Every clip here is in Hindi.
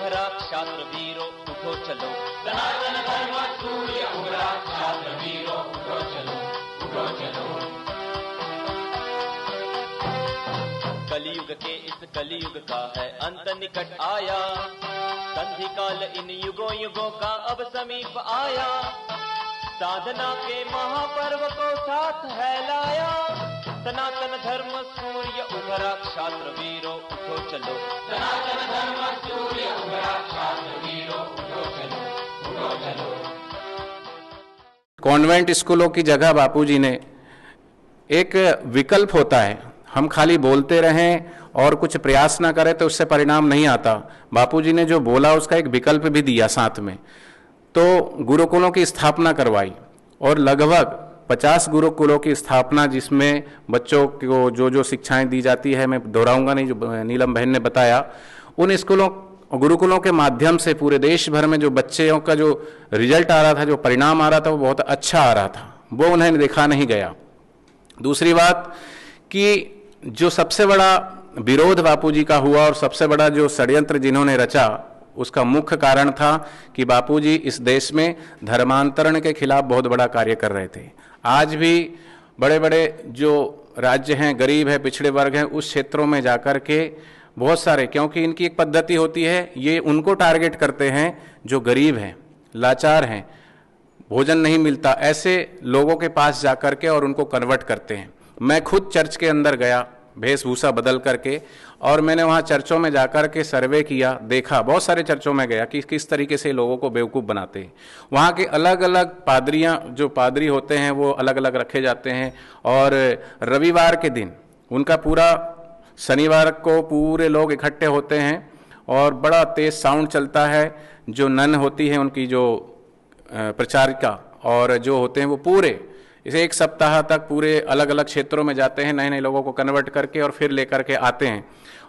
उभरा क्षात्र वीरो उठो चलो, सनातन धर्म सूर्य उभरा क्षात्र वीरो उठो चलो, उठो चलो। कलयुग के इस कलयुग का है अंत निकट आया, संधि काल इन युगों युगों का अब समीप आया, साधना के महापर्व को साथ है लाया, सनातन धर्म सूर्य उभरा क्षात्र वीरो उठो चलो, सनातन धर्म सूर्य उभरा क्षात्र वीरो उठो चलो, उठो चलो। कॉन्वेंट स्कूलों की जगह बापूजी ने एक विकल्प होता है, हम खाली बोलते रहें और कुछ प्रयास ना करें तो उससे परिणाम नहीं आता। बापूजी ने जो बोला उसका एक विकल्प भी दिया साथ में, तो गुरुकुलों की स्थापना करवाई और लगभग 50 गुरुकुलों की स्थापना, जिसमें बच्चों को जो जो शिक्षाएं दी जाती है मैं दोहराऊंगा नहीं, जो नीलम बहन ने बताया, उन स्कूलों गुरुकुलों के माध्यम से पूरे देश भर में जो बच्चों का जो रिजल्ट आ रहा था, जो परिणाम आ रहा था, वो बहुत अच्छा आ रहा था, वो उन्हें देखा नहीं गया। दूसरी बात कि जो सबसे बड़ा विरोध बापूजी का हुआ और सबसे बड़ा जो षड्यंत्र जिन्होंने रचा, उसका मुख्य कारण था कि बापूजी इस देश में धर्मांतरण के खिलाफ बहुत बड़ा कार्य कर रहे थे। आज भी बड़े बड़े जो राज्य हैं, गरीब है, पिछड़े वर्ग हैं, उस क्षेत्रों में जाकर के बहुत सारे, क्योंकि इनकी एक पद्धति होती है, ये उनको टारगेट करते हैं जो गरीब हैं, लाचार हैं, भोजन नहीं मिलता, ऐसे लोगों के पास जाकर के और उनको कन्वर्ट करते हैं। मैं खुद चर्च के अंदर गया वेशभूषा बदल करके, और मैंने वहाँ चर्चों में जाकर के सर्वे किया, देखा, बहुत सारे चर्चों में गया कि किस तरीके से लोगों को बेवकूफ़ बनाते हैं। वहाँ के अलग अलग पादरियाँ, जो पादरी होते हैं वो अलग अलग रखे जाते हैं, और रविवार के दिन उनका पूरा, शनिवार को पूरे लोग इकट्ठे होते हैं और बड़ा तेज साउंड चलता है। जो नन होती है उनकी जो प्रचारिका और जो होते हैं वो पूरे इसे एक सप्ताह तक पूरे अलग अलग क्षेत्रों में जाते हैं, नए नए लोगों को कन्वर्ट करके और फिर लेकर के आते हैं,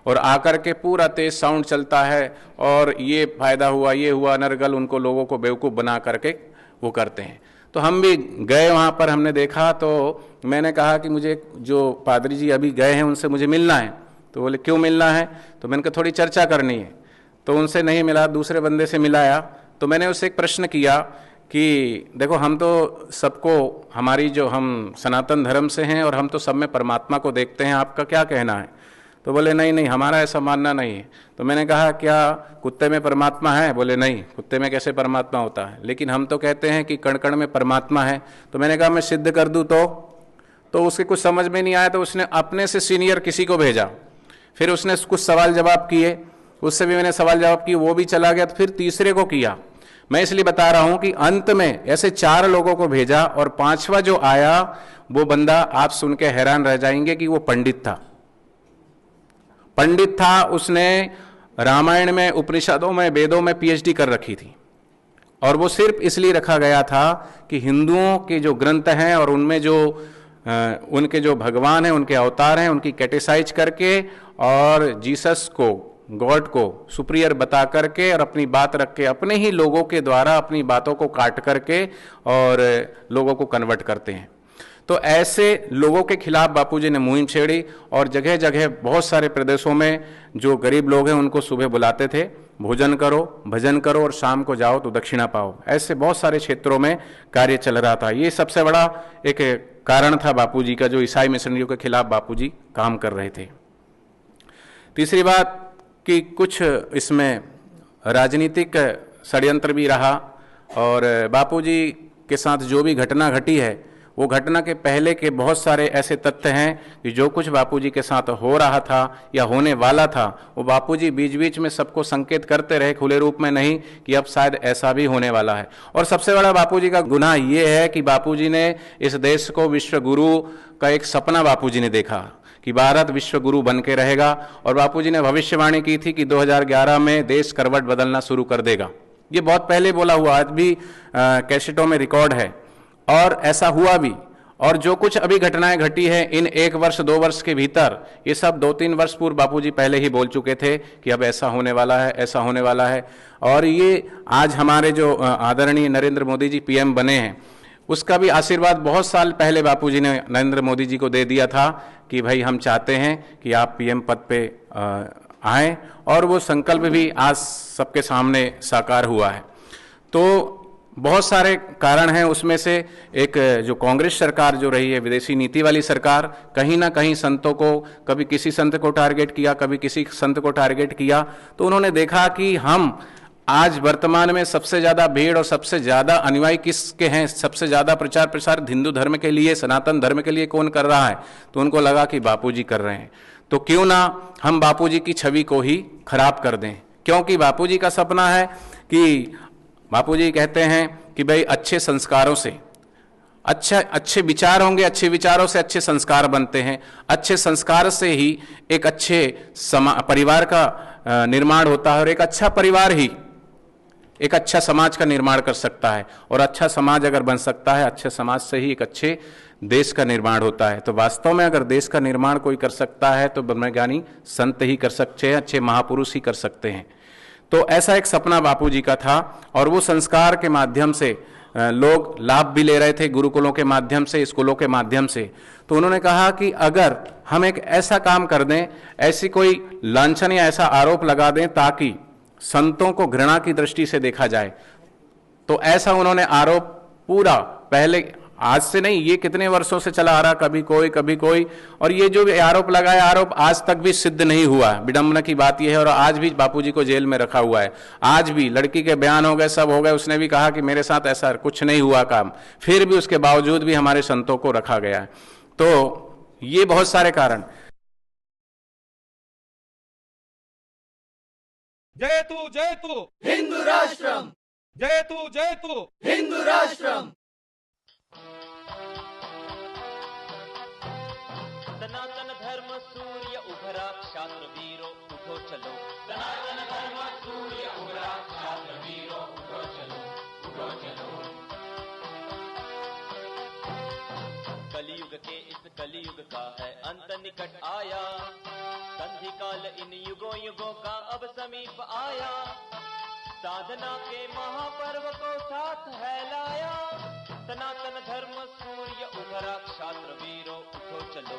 और आकर के पूरा तेज साउंड चलता है और ये फायदा हुआ, ये हुआ, नरगल, उनको लोगों को बेवकूफ़ बना करके वो करते हैं। तो हम भी गए वहाँ पर, हमने देखा, तो मैंने कहा कि मुझे जो पादरी जी अभी गए हैं उनसे मुझे मिलना है। तो बोले क्यों मिलना है? तो मैंने कहा थोड़ी चर्चा करनी है। तो उनसे नहीं मिला, दूसरे बंदे से मिलाया। तो मैंने उससे एक प्रश्न किया कि देखो, हम तो सबको, हमारी जो, हम सनातन धर्म से हैं और हम तो सब में परमात्मा को देखते हैं, आपका क्या कहना है? तो बोले नहीं नहीं, हमारा ऐसा मानना नहीं है। तो मैंने कहा क्या कुत्ते में परमात्मा है? बोले नहीं, कुत्ते में कैसे परमात्मा होता है, लेकिन हम तो कहते हैं कि कण कण में परमात्मा है। तो मैंने कहा मैं सिद्ध कर दूँ तो उसके कुछ समझ में नहीं आया, तो उसने अपने से सीनियर किसी को भेजा, फिर उसने कुछ सवाल जवाब किए, उससे भी मैंने सवाल जवाब किए, वो भी चला गया, तो फिर तीसरे को किया। मैं इसलिए बता रहा हूं कि अंत में ऐसे 4 लोगों को भेजा और 5वां जो आया वो बंदा, आप सुन के हैरान रह जाएंगे कि वो पंडित था। पंडित था, उसने रामायण में, उपनिषदों में, वेदों में पीएचडी कर रखी थी, और वो सिर्फ इसलिए रखा गया था कि हिंदुओं के जो ग्रंथ हैं और उनमें जो उनके जो भगवान हैं, उनके अवतार हैं, उनकी कैटेसाइज करके और जीसस को, गॉड को सुपीरियर बता करके और अपनी बात रख के अपने ही लोगों के द्वारा अपनी बातों को काट करके और लोगों को कन्वर्ट करते हैं। तो ऐसे लोगों के खिलाफ बापूजी ने मुहिम छेड़ी, और जगह जगह बहुत सारे प्रदेशों में जो गरीब लोग हैं उनको सुबह बुलाते थे, भोजन करो, भजन करो और शाम को जाओ तो दक्षिणा पाओ। ऐसे बहुत सारे क्षेत्रों में कार्य चल रहा था। ये सबसे बड़ा एक कारण था बापूजी का, जो ईसाई मिशनरियों के खिलाफ बापूजी काम कर रहे थे। तीसरी बात कि कुछ इसमें राजनीतिक षड्यंत्र भी रहा, और बापूजी के साथ जो भी घटना घटी है, वो घटना के पहले के बहुत सारे ऐसे तथ्य हैं कि जो कुछ बापूजी के साथ हो रहा था या होने वाला था, वो बापूजी बीच बीच में सबको संकेत करते रहे, खुले रूप में नहीं, कि अब शायद ऐसा भी होने वाला है। और सबसे बड़ा बापूजी का गुनाह ये है कि बापूजी ने इस देश को विश्व गुरु का एक सपना बापूजी ने देखा कि भारत विश्व गुरु बन के रहेगा, और बापूजी ने भविष्यवाणी की थी कि 2011 में देश करवट बदलना शुरू कर देगा। ये बहुत पहले बोला हुआ, आज भी कैसेटों में रिकॉर्ड है, और ऐसा हुआ भी। और जो कुछ अभी घटनाएं घटी हैं इन 1 वर्ष 2 वर्ष के भीतर, ये सब 2-3 वर्ष पूर्व बापूजी पहले ही बोल चुके थे कि अब ऐसा होने वाला है, ऐसा होने वाला है। और ये आज हमारे जो आदरणीय नरेंद्र मोदी जी पीएम बने हैं, उसका भी आशीर्वाद बहुत साल पहले बापूजी ने नरेंद्र मोदी जी को दे दिया था कि भाई हम चाहते हैं कि आप पीएम पद पे आए और वो संकल्प भी आज सबके सामने साकार हुआ है। तो बहुत सारे कारण हैं, उसमें से एक जो कांग्रेस सरकार जो रही है, विदेशी नीति वाली सरकार, कहीं ना कहीं संतों को, कभी किसी संत को टारगेट किया, कभी किसी संत को टारगेट किया, तो उन्होंने देखा कि हम आज वर्तमान में सबसे ज्यादा भीड़ और सबसे ज्यादा अनुयायी किसके हैं, सबसे ज्यादा प्रचार प्रसार हिंदू धर्म के लिए, सनातन धर्म के लिए कौन कर रहा है, तो उनको लगा कि बापूजी कर रहे हैं। तो क्यों ना हम बापूजी की छवि को ही खराब कर दें, क्योंकि बापूजी का सपना है कि बापूजी कहते हैं कि भाई अच्छे संस्कारों से अच्छे विचार होंगे, अच्छे विचारों से अच्छे संस्कार बनते हैं, अच्छे संस्कार से ही एक अच्छे परिवार का निर्माण होता है, और एक अच्छा परिवार ही एक अच्छा समाज का निर्माण कर सकता है, और अच्छा समाज अगर बन सकता है, अच्छे समाज से ही एक अच्छे देश का निर्माण होता है। तो वास्तव में अगर देश का निर्माण कोई कर सकता है तो ब्रह्मज्ञानी संत ही कर सकते हैं, अच्छे महापुरुष ही कर सकते हैं। तो ऐसा एक सपना बापूजी का था, और वो संस्कार के माध्यम से लोग लाभ भी ले रहे थे, गुरुकुलों के माध्यम से, स्कूलों के माध्यम से। तो उन्होंने कहा कि अगर हम एक ऐसा काम कर दें, ऐसी कोई लांछन या ऐसा आरोप लगा दें ताकि संतों को घृणा की दृष्टि से देखा जाए, तो ऐसा उन्होंने आरोप पूरा, पहले आज से नहीं, ये कितने वर्षों से चला आ रहा, कभी कोई, और ये जो आरोप लगाया, आरोप आज तक भी सिद्ध नहीं हुआ। विडंबना की बात यह है, और आज भी बापूजी को जेल में रखा हुआ है। आज भी लड़की के बयान हो गए, सब हो गए, उसने भी कहा कि मेरे साथ ऐसा कुछ नहीं हुआ काम, फिर भी उसके बावजूद भी हमारे संतों को रखा गया है। तो ये बहुत सारे कारण। जयतु हिंदू राष्ट्रम, जयतु हिंदू राष्ट्रम। सनातन धर्म सूर्य उभरा, क्षात्र वीरो उठो चलो। सनातन धर्म सूर्य उभरा, क्षात्र वीरो उठो चलो, उठो चलो। कलयुग के इस कलयुग का है अंत निकट आया, संधि काल इन युगों का अब समीप आया। साधना के महापर्व को साथ है लाया, सनातन धर्म सूर्य उभरा, क्षात्र वीरो उठो चलो।